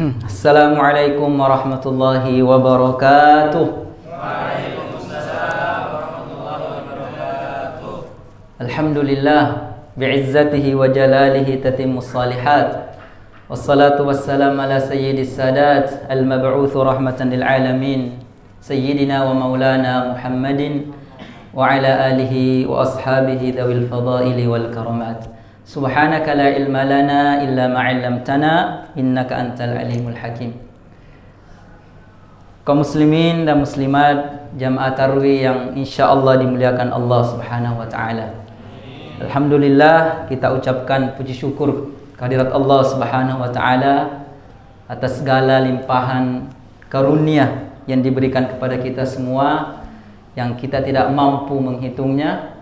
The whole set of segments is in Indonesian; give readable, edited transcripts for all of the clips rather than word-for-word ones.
Assalamualaikum warahmatullahi wabarakatuh. Waalaikumsalam warahmatullahi wabarakatuh. Alhamdulillah bi'izzatihi wa jalalihi tatimmus salihat. Wassalatu wassalamu ala sayyidis sadat al-mab'utsu rahmatan lil alamin sayyidina wa maulana Muhammadin wa ala alihi wa ashabihi dzawil fadaili wal karamat. Subhanaka la ilma lana illa ma 'allamtana innaka antal alimul hakim. Kaum muslimin dan muslimat jamaah tarwih yang insyaallah dimuliakan Allah Subhanahu wa taala. Alhamdulillah, kita ucapkan puji syukur kehadirat Allah Subhanahu wa taala atas segala limpahan karunia yang diberikan kepada kita semua yang kita tidak mampu menghitungnya.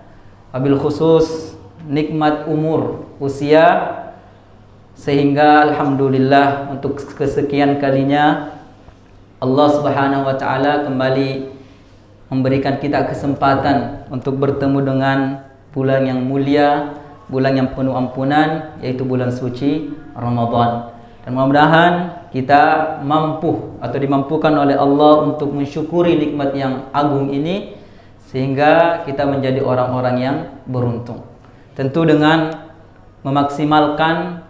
Wabil khusus nikmat umur, usia, sehingga alhamdulillah untuk kesekian kalinya Allah Subhanahu wa taala kembali memberikan kita kesempatan untuk bertemu dengan bulan yang mulia, bulan yang penuh ampunan, yaitu bulan suci Ramadan. Dan mudah-mudahan kita mampu atau dimampukan oleh Allah untuk mensyukuri nikmat yang agung ini sehingga kita menjadi orang-orang yang beruntung. Tentu dengan memaksimalkan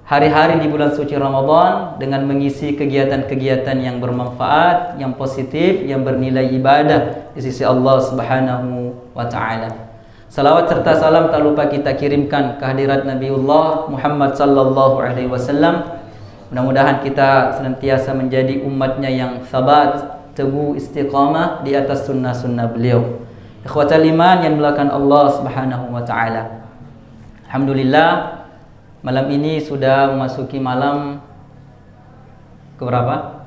hari-hari di bulan suci Ramadan dengan mengisi kegiatan-kegiatan yang bermanfaat, yang positif, yang bernilai ibadah di sisi Allah Subhanahu wa taala. Salawat serta salam tak lupa kita kirimkan kehadirat Nabiullah Muhammad sallallahu alaihi wasallam. Mudah-mudahan kita senantiasa menjadi umatnya yang sabat, teguh, istiqamah di atas sunnah-sunnah beliau. Ikhwatal iman yang dimuliakan Allah Subhanahu wa taala. Alhamdulillah, malam ini sudah memasuki malam keberapa?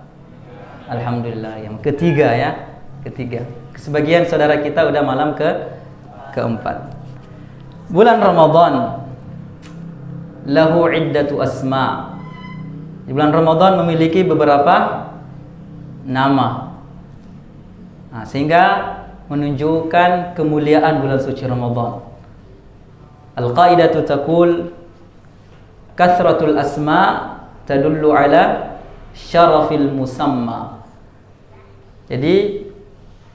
Alhamdulillah, yang ketiga ya. Ketiga. Sebagian saudara kita udah malam keempat. Bulan Ramadan lahu iddatu asma. Di bulan Ramadan memiliki beberapa nama. Nah, sehingga menunjukkan kemuliaan bulan suci Ramadan. Al-qaidatu taqul kathratul asma tadullu ala syarafil musamma. Jadi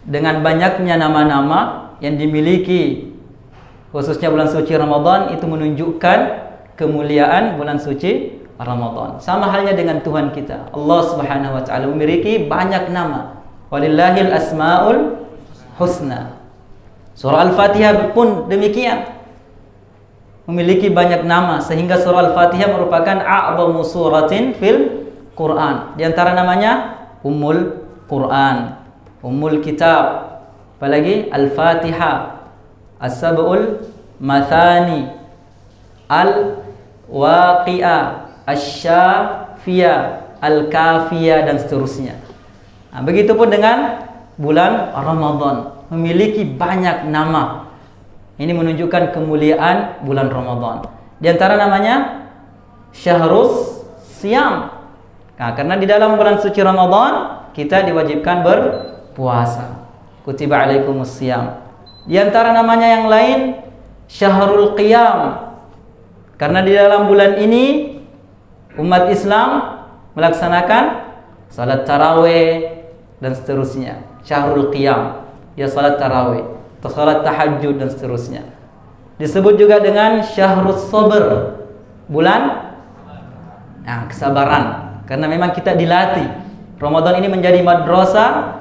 dengan banyaknya nama-nama yang dimiliki khususnya bulan suci Ramadan itu menunjukkan kemuliaan bulan suci Ramadan. Sama halnya dengan Tuhan kita. Allah Subhanahu wa taala memiliki banyak nama. Walillahil asmaul husna. Surah Al-Fatihah pun demikian, memiliki banyak nama sehingga surah Al-Fatihah merupakan a'zamu suratin fil Quran. Di antara namanya Ummul Quran, Ummul Kitab, apalagi Al-Fatihah, As-Sab'ul Mathani, Al-Waqi'ah, Asy-Syafiyah, Al-Kafiyah dan seterusnya. Nah, begitupun dengan bulan Ramadan memiliki banyak nama. Ini menunjukkan kemuliaan bulan Ramadan. Di antara namanya Syahrus Siyam. Nah, karena di dalam bulan suci Ramadan kita diwajibkan berpuasa. Kutiba alaikumus siyam. Di antara namanya yang lain Syahrul Qiyam. Karena di dalam bulan ini umat Islam melaksanakan salat tarawih dan seterusnya. Syahrul Qiyam, ya salat tarawih atau salat tahajud dan seterusnya. Disebut juga dengan Syahrus Sabr, bulan kesabaran. Karena memang kita dilatih. Ramadan ini menjadi madrasah,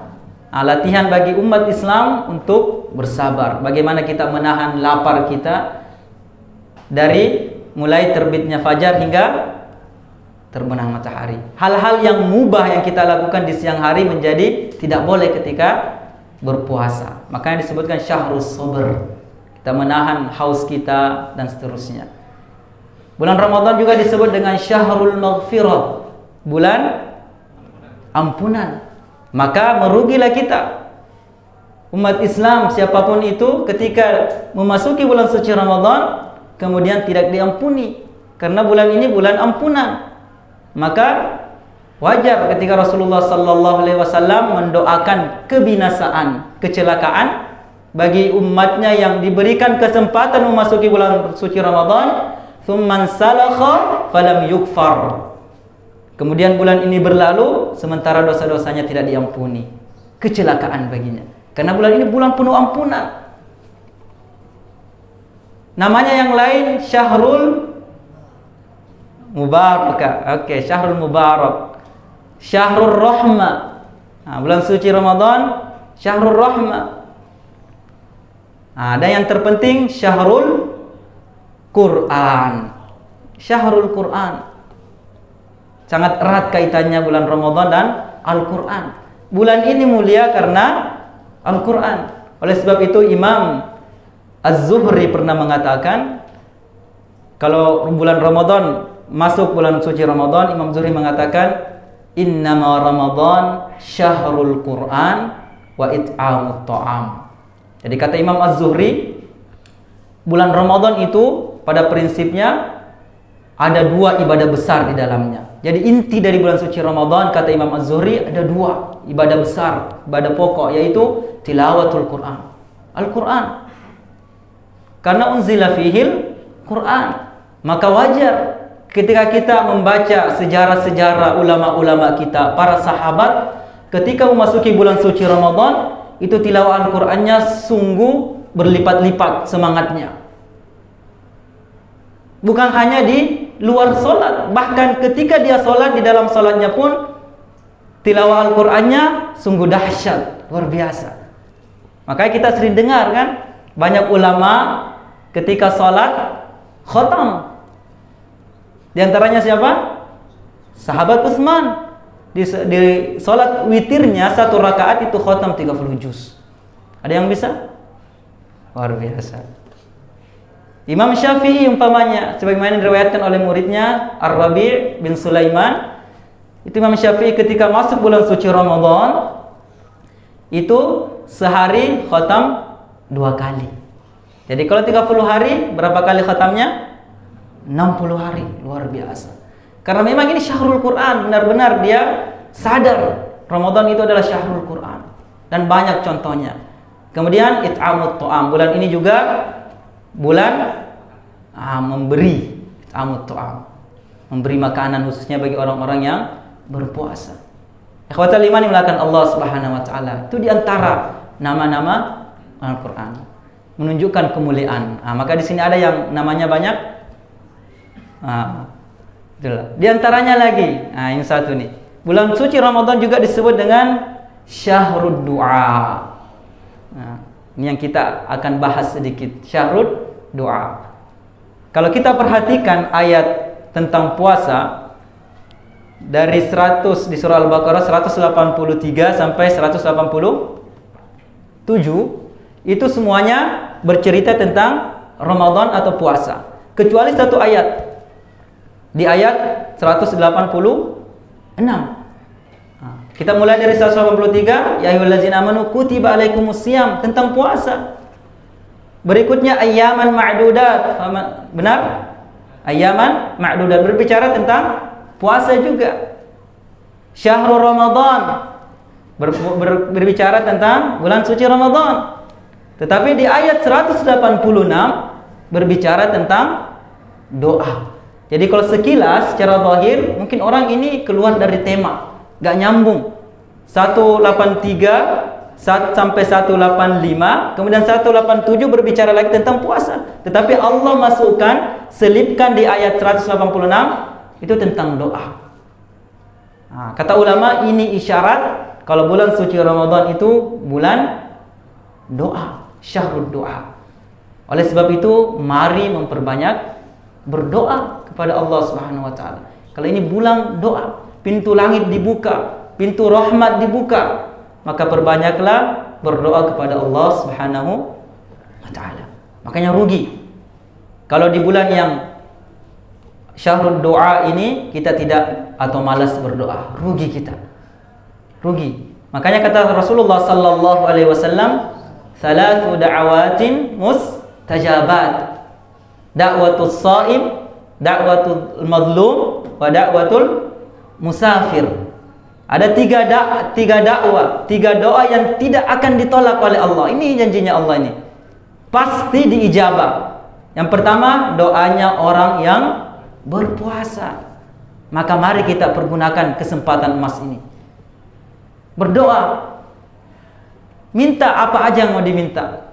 latihan bagi umat Islam untuk bersabar. Bagaimana kita menahan lapar kita dari mulai terbitnya fajar hingga terbenam matahari. Hal-hal yang mubah yang kita lakukan di siang hari menjadi tidak boleh ketika berpuasa. Makanya disebutkan Syahrus Sabr. Kita menahan haus kita dan seterusnya. Bulan Ramadan juga disebut dengan Syahrul Maghfirah, bulan ampunan. Maka merugilah kita umat Islam siapapun itu ketika memasuki bulan suci Ramadan kemudian tidak diampuni, karena bulan ini bulan ampunan. Maka wajar ketika Rasulullah sallallahu alaihi wasallam mendoakan kebinasaan, kecelakaan bagi umatnya yang diberikan kesempatan memasuki bulan suci Ramadan, tsumman salakha falam yukfar. Kemudian bulan ini berlalu, sementara dosa-dosanya tidak diampuni. Kecelakaan baginya. Karena bulan ini bulan penuh ampunan. Namanya yang lain Syahrul Mubarak. Oke, Syahrul Mubarak. Syahrul Rahmah. Nah, bulan suci Ramadan, Syahrul Rahmah. Nah, dan yang terpenting Syahrul Quran. Syahrul Quran. Sangat erat kaitannya bulan Ramadan dan Al-Quran. Bulan ini mulia karena Al-Quran. Oleh sebab itu Imam Az-Zuhri pernah mengatakan, kalau bulan Ramadan, masuk bulan suci Ramadan, Imam Zuhri mengatakan, innama Ramadan syahrul Quran wa it'amut ta'am. Jadi kata Imam Az-Zuhri, bulan Ramadan itu pada prinsipnya ada dua ibadah besar di dalamnya. Jadi inti dari bulan suci Ramadan, kata Imam Az-Zuhri, ada dua ibadah besar, ibadah pokok, yaitu tilawatul Quran, Al-Quran. Karena unzila fihil Quran, maka wajar ketika kita membaca sejarah-sejarah ulama-ulama kita, para sahabat, ketika memasuki bulan suci Ramadan, itu tilawah Al-Qur'annya sungguh berlipat-lipat semangatnya. Bukan hanya di luar sholat, bahkan ketika dia sholat, di dalam sholatnya pun tilawah Al-Qur'annya sungguh dahsyat, luar biasa. Makanya kita sering dengar kan, banyak ulama ketika sholat khatam. Di antaranya siapa? Sahabat Utsman. Di sholat witirnya satu rakaat itu khatam 30 juz. Ada yang bisa? Luar biasa. Imam Syafi'i umpamanya, sebagaimana diriwayatkan oleh muridnya Ar-Rabi' bin Sulaiman, itu Imam Syafi'i ketika masuk bulan suci Ramadan itu sehari khatam 2 kali. Jadi kalau 30 hari berapa kali khatamnya? 60 hari, luar biasa. Karena memang ini syahrul Quran, benar-benar dia sadar Ramadan itu adalah syahrul Quran, dan banyak contohnya. Kemudian it'amut ta'am, bulan ini juga bulan memberi, it'amut ta'am, memberi makanan khususnya bagi orang-orang yang berpuasa. Ikhwatal iman yang dimuliakan Allah Subhanahu wa taala, itu di antara nama-nama Al-Qur'an menunjukkan kemuliaan. Maka di sini ada yang namanya banyak. Itulah. Di antaranya lagi, yang satu nih. Bulan suci Ramadan juga disebut dengan Syahrul Du'a. Ini yang kita akan bahas sedikit, Syahrul Du'a. Kalau kita perhatikan ayat tentang puasa dari 100 di surah Al-Baqarah 183 sampai 187, itu semuanya bercerita tentang Ramadan atau puasa, kecuali satu ayat. Di ayat 186. Kita mulai dari 183, ya ayyuhallazina amanu kutiba alaikumusiyam, tentang puasa. Berikutnya ayyaman ma'dudat. Benar? Ayyaman ma'dudat berbicara tentang puasa juga. Syahrul Ramadan berbicara tentang bulan suci Ramadan. Tetapi di ayat 186 berbicara tentang doa. Jadi kalau sekilas secara zahir mungkin orang ini keluar dari tema, gak nyambung. 183 sampai 185, kemudian 187 berbicara lagi tentang puasa. Tetapi Allah masukkan, selipkan di ayat 186 itu tentang doa. Kata ulama ini isyarat kalau bulan suci Ramadan itu bulan doa, syahrul doa. Oleh sebab itu mari memperbanyak berdoa kepada Allah Subhanahu wa taala. Kalau ini bulan doa, pintu langit dibuka, pintu rahmat dibuka, maka perbanyaklah berdoa kepada Allah Subhanahu wa taala. Makanya rugi kalau di bulan yang syahrul doa ini kita tidak atau malas berdoa, rugi kita. Rugi. Makanya kata Rasulullah sallallahu alaihi wasallam, "Thalathu da'awatin mustajabat. Da'watus shaim, da'watul mazlum, wa da'watul musafir." Ada tiga dakwah, tiga doa yang tidak akan ditolak oleh Allah. Ini janjinya Allah ini. Pasti diijabah. Yang pertama, doanya orang yang berpuasa. Maka mari kita pergunakan kesempatan emas ini. Berdoa. Minta apa aja yang mau diminta.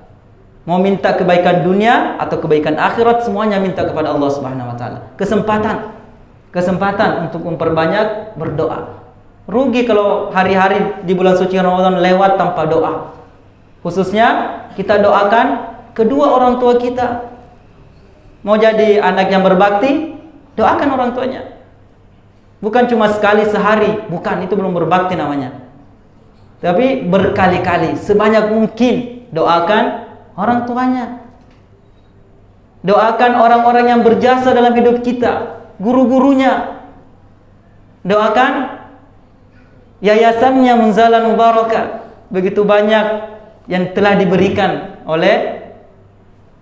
Mau minta kebaikan dunia atau kebaikan akhirat, semuanya minta kepada Allah Subhanahu wa taala. Kesempatan untuk memperbanyak berdoa. Rugi kalau hari-hari di bulan suci Ramadan lewat tanpa doa. Khususnya kita doakan kedua orang tua kita. Mau jadi anak yang berbakti, doakan orang tuanya. Bukan cuma sekali sehari, bukan, itu belum berbakti namanya. Tapi berkali-kali, sebanyak mungkin doakan orang tuanya. Doakan orang-orang yang berjasa dalam hidup kita, guru-gurunya. Doakan yayasannya Munzalan Mubarakah. Begitu banyak yang telah diberikan oleh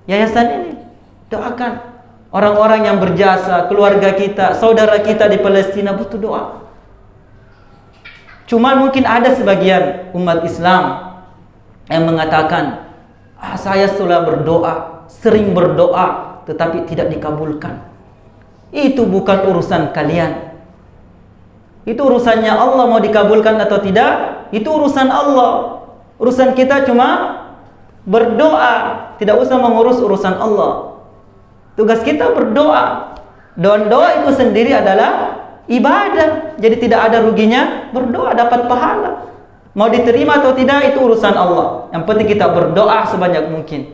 yayasan ini. Doakan orang-orang yang berjasa, keluarga kita, saudara kita di Palestina butuh doa. Cuman mungkin ada sebagian umat Islam yang mengatakan, saya sudah berdoa, sering berdoa, tetapi tidak dikabulkan. Itu bukan urusan kalian. Itu urusannya Allah, mau dikabulkan atau tidak, itu urusan Allah. Urusan kita cuma berdoa, tidak usah mengurus urusan Allah. Tugas kita berdoa. Dan doa itu sendiri adalah ibadah. Jadi tidak ada ruginya berdoa, dapat pahala. Mau diterima atau tidak itu urusan Allah. Yang penting kita berdoa sebanyak mungkin.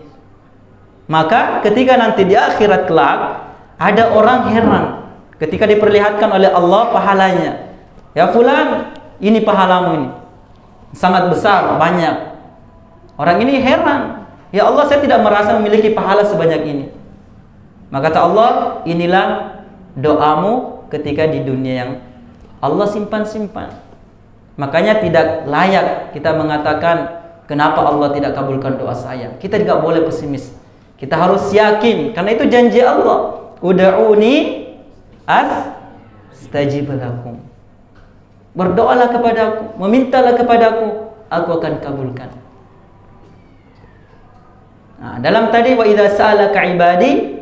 Maka ketika nanti di akhirat kelak ada orang heran ketika diperlihatkan oleh Allah pahalanya. Ya fulan, ini pahalamu ini. Sangat besar, banyak. Orang ini heran. Ya Allah, saya tidak merasa memiliki pahala sebanyak ini. Maka kata Allah, inilah doamu ketika di dunia yang Allah simpan-simpan. Makanya tidak layak kita mengatakan, kenapa Allah tidak kabulkan doa saya. Kita tidak boleh pesimis. Kita harus yakin, karena itu janji Allah. Ud'uni astajib lakum. Berdoalah kepadaku, memintalah kepadaku, aku akan kabulkan. Nah, dalam tadi wa idza sa'alaka ibadi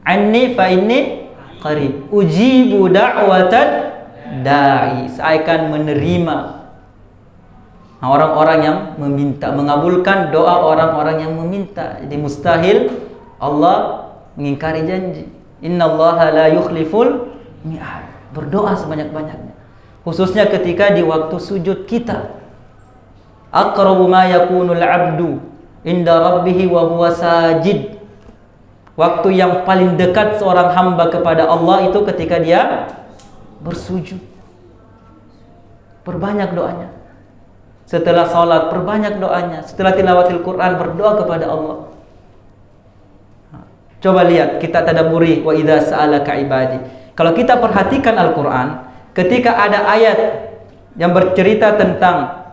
anni fa inni qarib ujibu da'watan da'i. Saya akan menerima orang-orang yang meminta, mengabulkan doa orang-orang yang meminta. Jadi mustahil Allah mengingkari janji. Innallaha la yukhliful mi'ad. Berdoa sebanyak-banyaknya. Khususnya ketika di waktu sujud kita. Aqrabu ma yakunul 'abdu inda rabbih wa huwa sajid. Waktu yang paling dekat seorang hamba kepada Allah itu ketika dia bersujud. Perbanyak doanya. Setelah salat perbanyak doanya. Setelah tilawatil Quran berdoa kepada Allah. Coba lihat, kita tadabburi wa idza sa'alaka ibadi. Kalau kita perhatikan Al-Quran, ketika ada ayat yang bercerita tentang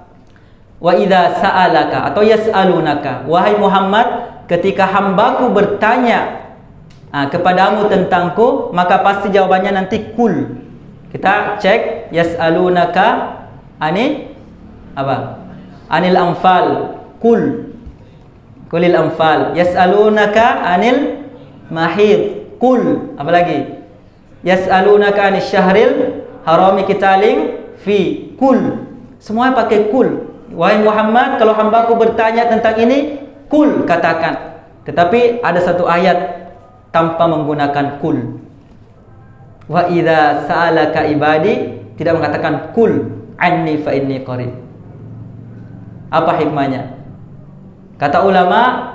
wa idza sa'alaka atau yas'alunaka, wahai Muhammad, ketika hambaku bertanya kepadamu tentangku, maka pasti jawabannya nanti kul. Kita cek yas'alunaka ani apa? Anil anfal, kul. Kulil anfal. Yas'alunaka anil mahid, kul. Apa lagi? Yas'alunaka anis syahril harami qitaling fi, kul. Semua pakai kul. Wahai Muhammad, kalau hambaku bertanya tentang ini, kul, katakan. Tetapi ada satu ayat tanpa menggunakan kul. Wa idza sa'alaka ibadi, tidak mengatakan kul anni fa inni qarib. Apa hikmahnya? Kata ulama,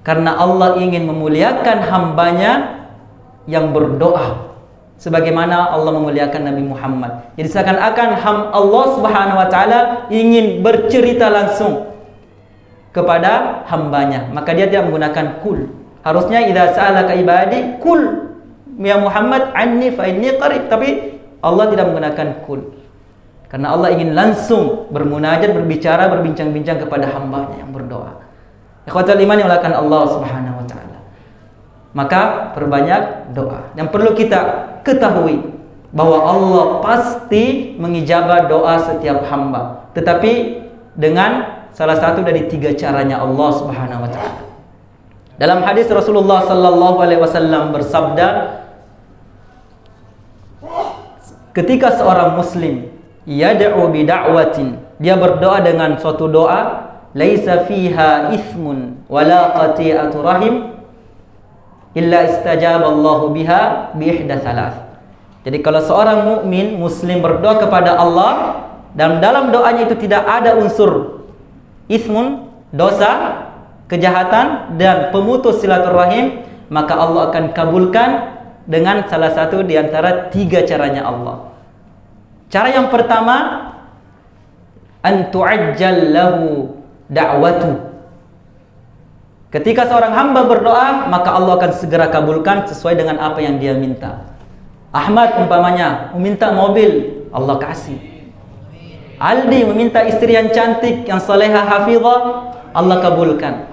karena Allah ingin memuliakan hambanya yang berdoa, sebagaimana Allah memuliakan Nabi Muhammad. Jadi seakan-akan Allah Subhanahu wa taala ingin bercerita langsung kepada hambanya, maka dia tidak menggunakan kul. Harusnya idza sa'alaka ibadi kul ya Muhammad anni fa inni qarib, tapi Allah tidak menggunakan kul. Karena Allah ingin langsung bermunajat, berbicara, berbincang-bincang kepada hambanya yang berdoa. Ikhwatul iman yang dimuliakan Allah Subhanahu wa taala. Maka perbanyak doa. Yang perlu kita ketahui bahwa Allah pasti mengijabah doa setiap hamba, tetapi dengan salah satu dari 3 caranya Allah Subhanahu wa taala. Dalam hadis Rasulullah sallallahu alaihi wasallam bersabda, ketika seorang muslim yad'u bi da'watin, dia berdoa dengan suatu doa, laisa fiha ithmun wala qati'atu rahim illa istajaballahu biha bi ihda thalath. Jadi kalau seorang mukmin muslim berdoa kepada Allah dan dalam doanya itu tidak ada unsur ithmun, dosa, kejahatan dan pemutus silaturahim, maka Allah akan kabulkan dengan salah satu di antara 3 caranya Allah. Cara yang pertama, an tu'ajjal lahu da'watu. Ketika seorang hamba berdoa, maka Allah akan segera kabulkan sesuai dengan apa yang dia minta. Ahmad umpamanya meminta mobil, Allah kasih. Aldi meminta istri yang cantik, yang salehah, hafizah, Allah kabulkan.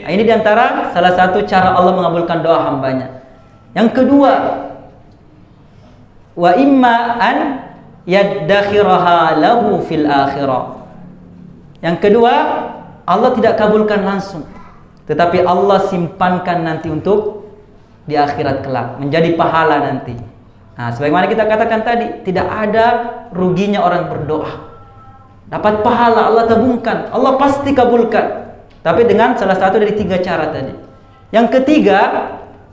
Nah, ini diantara salah satu cara Allah mengabulkan doa hambanya. Yang kedua, wa imma an yaddakhiraha lahu fil akhirah. Yang kedua, Allah tidak kabulkan langsung, tetapi Allah simpankan nanti untuk di akhirat kelak, menjadi pahala nanti. Nah, sebagaimana kita katakan tadi, tidak ada ruginya orang berdoa. Dapat pahala, Allah tabungkan, Allah pasti kabulkan. Tapi dengan salah satu dari 3 cara tadi. Yang ketiga,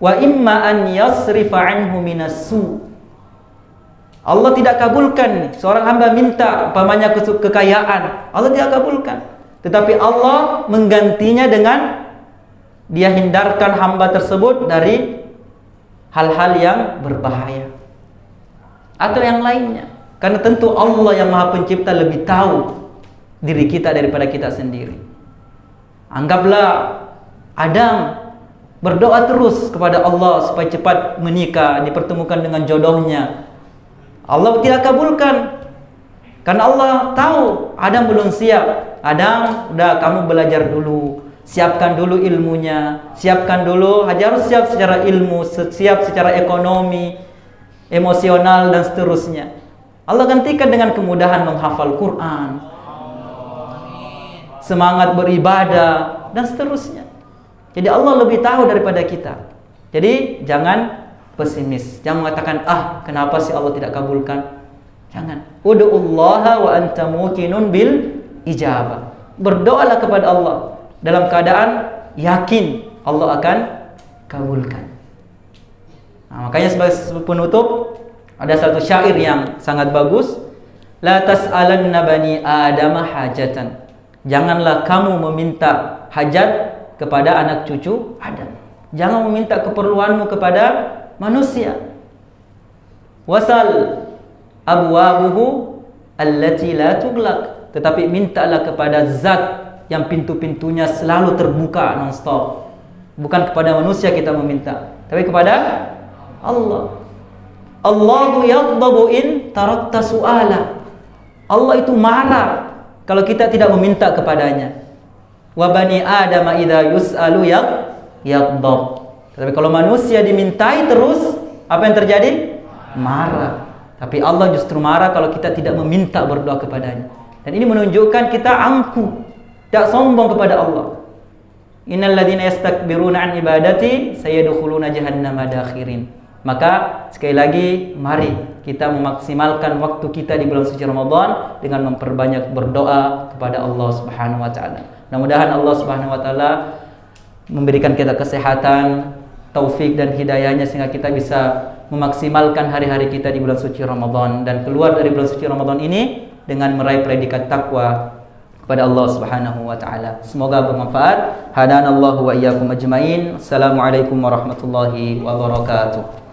wa imma an yasrifa anhu minassu. Allah tidak kabulkan. Seorang hamba minta umpamanya kekayaan, Allah tidak kabulkan. Tetapi Allah menggantinya dengan dia hindarkan hamba tersebut dari hal-hal yang berbahaya atau yang lainnya. Karena tentu Allah yang Maha Pencipta lebih tahu diri kita daripada kita sendiri. Anggaplah Adam berdoa terus kepada Allah supaya cepat menikah, dipertemukan dengan jodohnya. Allah tidak kabulkan. Karena Allah tahu Adam belum siap. Adam, udah kamu belajar dulu, siapkan dulu ilmunya, siapkan dulu, harus siap secara ilmu, siap secara ekonomi, emosional dan seterusnya. Allah gantikan dengan kemudahan menghafal Quran, semangat beribadah dan seterusnya. Jadi Allah lebih tahu daripada kita. Jadi jangan pesimis, jangan mengatakan kenapa sih Allah tidak kabulkan. Jangan. Ud'ullaha wa anta muqinun bil ijabah. Berdoalah kepada Allah dalam keadaan yakin Allah akan kabulkan. Nah, makanya sebagai penutup ada satu syair yang sangat bagus. La tas'alanna bani Adam hajatan. Janganlah kamu meminta hajat kepada anak cucu Adam. Jangan meminta keperluanmu kepada manusia. Wasal abwabuhu allati la tughlaq. Tetapi mintalah kepada zat yang pintu-pintunya selalu terbuka non-stop. Bukan kepada manusia kita meminta, tapi kepada Allah. Allahu yaghdabu in tarakta su'ala. Allah itu marah kalau kita tidak meminta kepadanya. Wa bani Adam idza yus'alu yaghdab. Tapi kalau manusia dimintai terus, apa yang terjadi? Marah. Tapi Allah justru marah kalau kita tidak meminta berdoa kepadanya. Dan ini menunjukkan kita angkuh, tidak sombong kepada Allah. Innal ladzina yastakbiruna an ibadati sayadkhuluna jahannama dakhirin. Maka sekali lagi mari kita memaksimalkan waktu kita di bulan suci Ramadan dengan memperbanyak berdoa kepada Allah Subhanahu wa taala. Mudah-mudahan Allah Subhanahu wa taala memberikan kita kesehatan, taufik dan hidayahnya sehingga kita bisa memaksimalkan hari-hari kita di bulan suci Ramadan dan keluar dari bulan suci Ramadan ini dengan meraih predikat takwa kepada Allah Subhanahu wa taala. Semoga bermanfaat. Hadanallahu wa iyyakum ajmain. Assalamualaikum warahmatullahi wabarakatuh.